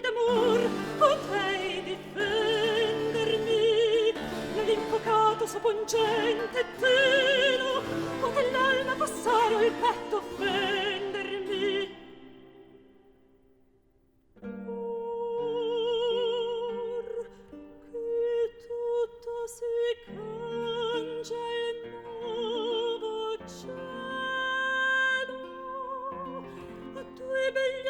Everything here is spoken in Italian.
atti d'amor potei difendermi, nell'infocato sapongente telo poté l'alma passare o il petto offendermi. Or che tutto si cangia il nuovo cielo, a tuoi begli